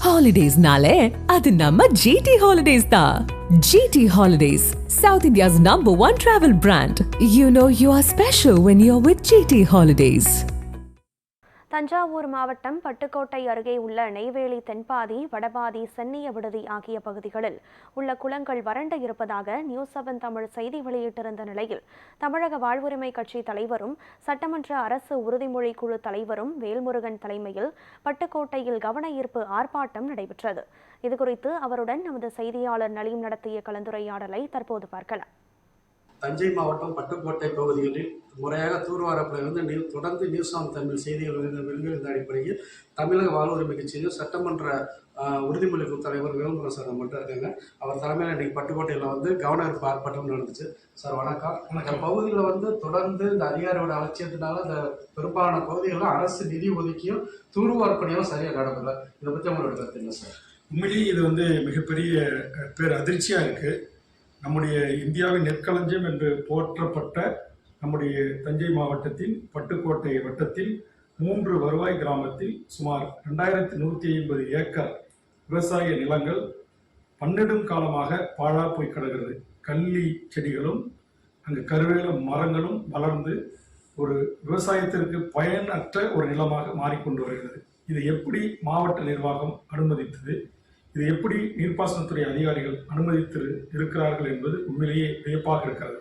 Holidays-nale, adu namma GT Holidays da. GT Holidays, South India's #1 travel brand. You know you are special when you're with GT Holidays. Thanjavur மாவட்டம் பட்டுக்கோட்டை அருகே உள்ள நெய்வேலி தென்பாதி, வடபாதி, சென்னிய விடுதி ஆகிய பகுதிகளில் உள்ள குளங்கள் வறண்டு இருப்பதாக நியூஸ் 7 தமிழ் செய்தி வெளியிட்டிருந்த நிலையில் தமிழக வாழ்வுரிமை கட்சி தலைவரும் சட்டமன்ற அரசு உறுதிமொழி குழு தலைவரும் வேல்முருகன் தலைமையில் பட்டுக்கோட்டையில் கவன ஈர்ப்பு ஆர்ப்பாட்டம் நடைபெற்றது. இதுகுறித்து அவருடன் நமது செய்தியாளர் நலீம் நடத்திய கலந்துரையாடலை தற்போது பார்க்கலாம். தஞ்சை மாவட்டம் பட்டுக்கோட்டை பகுதிகளில் முறையாக தூர்வாரப்படிலிருந்து தொடர்ந்து நியூஸ் 7 தமிழ் செய்திகள் வெளிவந்த அடிப்படையில் தமிழக வாழ்வுரிமை கட்சியில் சட்டமன்ற உறுதிமொழி குழு தலைவர் வேல்முருகன் சார் மட்டும் இருக்காங்க. அவர் தலைமையில் இன்றைக்கி பட்டுக்கோட்டையில் கவன ஈர்ப்பு ஆர்ப்பாட்டம் நடந்துச்சு. சார் வணக்கம். இந்த பகுதியில் தொடர்ந்து இந்த அதிகாரியோட அலட்சியத்தினால இந்த பெரும்பாலான பகுதிகளில் அரசு நிதி ஒதுக்கியும் தூர்வாரப்படியும் சரியாக நடக்கல. இதை பற்றி உங்களோட கருத்து என்ன சார்? உண்மையிலேயே இது மிகப்பெரிய பேர் அதிர்ச்சியாக இருக்குது. நம்முடைய இந்தியாவின் நெற்களஞ்சியம் என்று போற்றப்பட்ட நம்முடைய தஞ்சை மாவட்டத்தின் பட்டுக்கோட்டை வட்டத்தில் 3 வருவாய் கிராமத்தில் சுமார் 2150 ஏக்கர் விவசாய நிலங்கள் பன்னெடும் காலமாக பாழா போய் கிடக்கிறது. கள்ளி செடிகளும் அங்கு கருவேல மரங்களும் வளர்ந்து ஒரு விவசாயத்திற்கு பயனற்ற ஒரு நிலமாக மாறிக்கொண்டு வருகிறது. இதை எப்படி மாவட்ட நிர்வாகம் அனுமதித்தது, இது எப்படி நீர்ப்பாசனத்துறை அதிகாரிகள் அனுமதித்து இருக்கிறார்கள் என்பது உண்மையிலேயே வியப்பாக இருக்கிறது.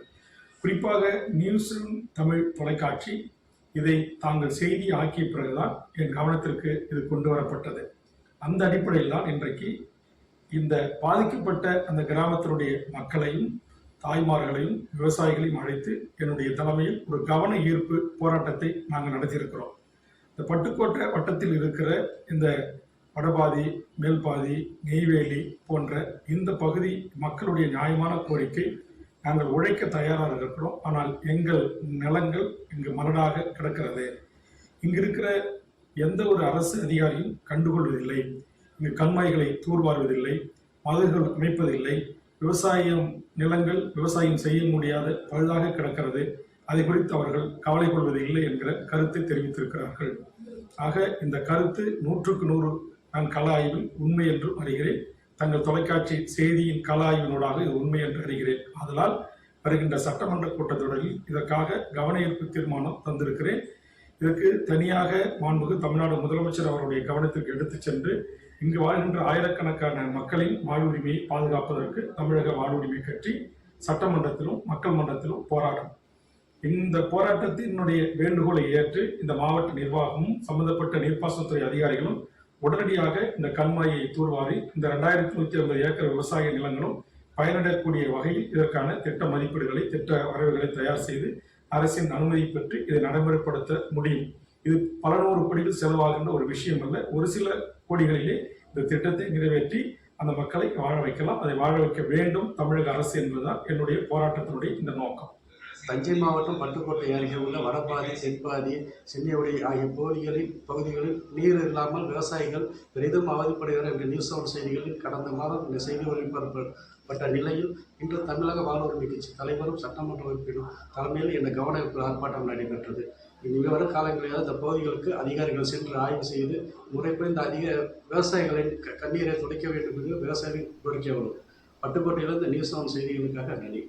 குறிப்பாக நியூஸ் தமிழ் தொலைக்காட்சி இதை தாங்கள் செய்தி ஆக்கிய பிறகுதான் என் கவனத்திற்கு இது கொண்டு வரப்பட்டது. அந்த அடிப்படையில் தான் இன்றைக்கு இந்த பாதிக்கப்பட்ட அந்த கிராமத்தினுடைய மக்களையும் தாய்மார்களையும் விவசாயிகளையும் அழைத்து என்னுடைய தலைமையில் ஒரு கவன ஈர்ப்பு போராட்டத்தை நாங்கள் நடத்தியிருக்கிறோம். இந்த பட்டுக்கோட்டை வட்டத்தில் இருக்கிற இந்த வடபாதி, மேல்பாதி, நெய்வேலி போன்ற இந்த பகுதி மக்களுடைய நியாயமான கோரிக்கை. நாங்கள் உழைக்க தயாராக இருக்கிறோம். ஆனால் எங்கள் நிலங்கள் இங்கு மரடாக கிடக்கிறது. இங்கு இருக்கிற எந்த ஒரு அரசு அதிகாரியும் கண்டுகொள்வதில்லை. இங்கு கண்மாய்களை தூர்வாருவதில்லை, மதுகள் அமைப்பதில்லை. விவசாயம் நிலங்கள் விவசாயம் செய்ய முடியாத பழுதாக கிடக்கிறது. அதை குறித்து அவர்கள் கவலை கொள்வதில்லை என்கிற கருத்தை தெரிவித்திருக்கிறார்கள். ஆக இந்த கருத்து 100க்கு 100 நான் கள ஆய்வில் உண்மை என்றும் அறிகிறேன். தங்கள் தொலைக்காட்சி செய்தியின் கள ஆய்வினூடாக இது உண்மை என்று அறிகிறேன். அதனால் வருகின்ற சட்டமன்ற கூட்டத்தொடரில் இதற்காக கவன ஈர்ப்பு தீர்மானம் தந்திருக்கிறேன். இதற்கு தனியாக மாண்புமிகு தமிழ்நாடு முதலமைச்சர் அவருடைய கவனத்திற்கு எடுத்துச் சென்று இங்கு வாழ்கின்ற ஆயிரக்கணக்கான மக்களின் வாழ்வுரிமையை பாதுகாப்பதற்கு தமிழக வாழ்வுரிமை கட்சி சட்டமன்றத்திலும் மக்கள் மன்றத்திலும் போராடும். இந்த போராட்டத்தினுடைய வேண்டுகோளை ஏற்று இந்த மாவட்ட நிர்வாகமும் சம்பந்தப்பட்ட நீர்ப்பாசனத்துறை அதிகாரிகளும் உடனடியாக இந்த கண்மாயை தூர்வாரி இந்த 2150 ஏக்கர் விவசாய நிலங்களும் பயனடையக்கூடிய வகையில் இதற்கான திட்ட மதிப்பீடுகளை, திட்ட வரைவுகளை தயார் செய்து அரசின் அனுமதி பெற்று இதை நடைமுறைப்படுத்த முடியும். இது பல நூறு கோடிகள் செலவாகின்ற ஒரு விஷயம் அல்ல. ஒரு சில கோடிகளிலே இந்த திட்டத்தை நிறைவேற்றி அந்த மக்களை வாழ வைக்கலாம். அதை வாழ வைக்க வேண்டும் தமிழக அரசு என்பதுதான் என்னுடைய போராட்டத்தினுடைய இந்த நோக்கம். தஞ்சை மாவட்டம் பட்டுக்கோட்டை அருகே உள்ள வடபாதி, தென்பாதி, சென்னியவடி ஆகிய பகுதிகளில் நீர் இல்லாமல் விவசாயிகள் பெரிதும் அவதிப்படுகிறார் என்ற நியூஸ் 7 செய்திகளில் கடந்த மாதம் இந்த செய்தி ஒளிபரப்பப்பட்ட நிலையில் இன்று தமிழக வாழ்வுரிமை கட்சி தலைவரும் சட்டமன்ற உறுப்பினரும் தலைமையில் இந்த கவன ஈர்ப்பு ஆர்ப்பாட்டம் நடைபெற்றது. இனி வரும் காலங்களில் இந்த பகுதிகளுக்கு அதிகாரிகள் சென்று ஆய்வு செய்து முறைப்படி இந்த விவசாயிகளின் கண்ணீரை துடைக்க வேண்டும் என்று விவசாயிகள் கோரிக்கை வரும். பட்டுக்கோட்டையிலிருந்து நியூஸ் 7 செய்திகளுக்காக நன்றி.